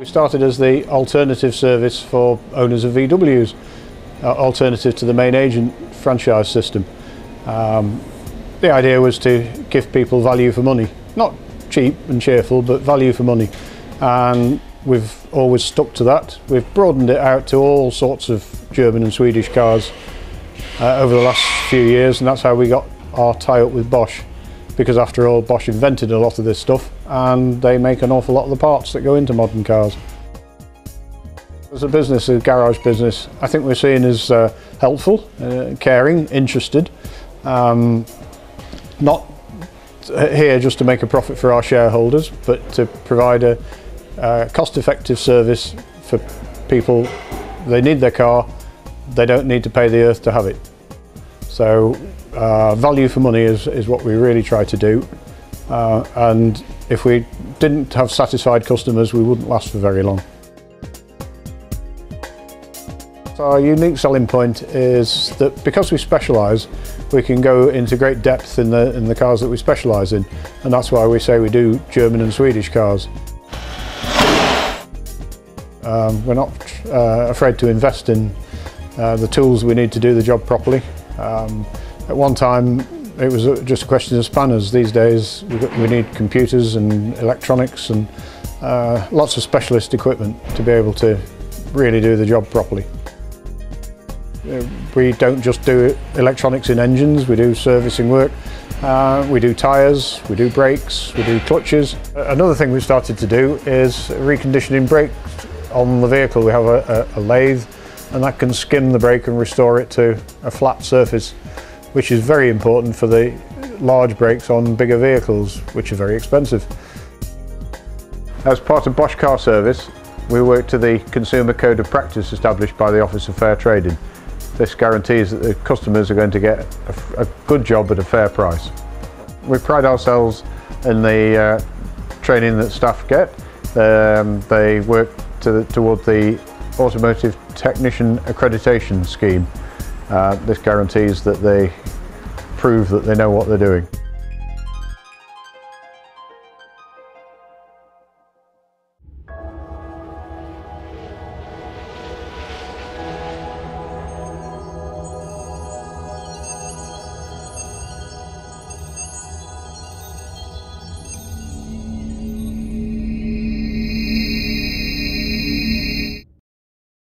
We started as the alternative service for owners of VWs, alternative to the main agent franchise system. The idea was to give people value for money, not cheap and cheerful, but value for money, and we've always stuck to that. We've broadened it out to all sorts of German and Swedish cars over the last few years, and that's how we got our tie-up with Bosch, because after all, Bosch invented a lot of this stuff and they make an awful lot of the parts that go into modern cars. As a business, a garage business, I think we're seen as helpful, caring, interested, not here just to make a profit for our shareholders, but to provide a cost-effective service for people. They need their car, they don't need to pay the earth to have it. So value for money is what we really try to do, and if we didn't have satisfied customers, we wouldn't last for very long. So our unique selling point is that because we specialise, we can go into great depth in the cars that we specialise in, and that's why we say we do German and Swedish cars. We're not afraid to invest in the tools we need to do the job properly. At one time it was just a question of spanners. These days we need computers and electronics and lots of specialist equipment to be able to really do the job properly. We don't just do electronics in engines, we do servicing work, we do tyres, we do brakes, we do clutches. Another thing we've started to do is reconditioning brakes on the vehicle. We have a lathe, and that can skim the brake and restore it to a flat surface, which is very important for the large brakes on bigger vehicles, which are very expensive. As part of Bosch Car Service, we work to the Consumer Code of Practice established by the Office of Fair Trading. This guarantees that the customers are going to get a good job at a fair price. We pride ourselves in the training that staff get. They work toward the Automotive Technician Accreditation Scheme. This guarantees that they prove that they know what they're doing.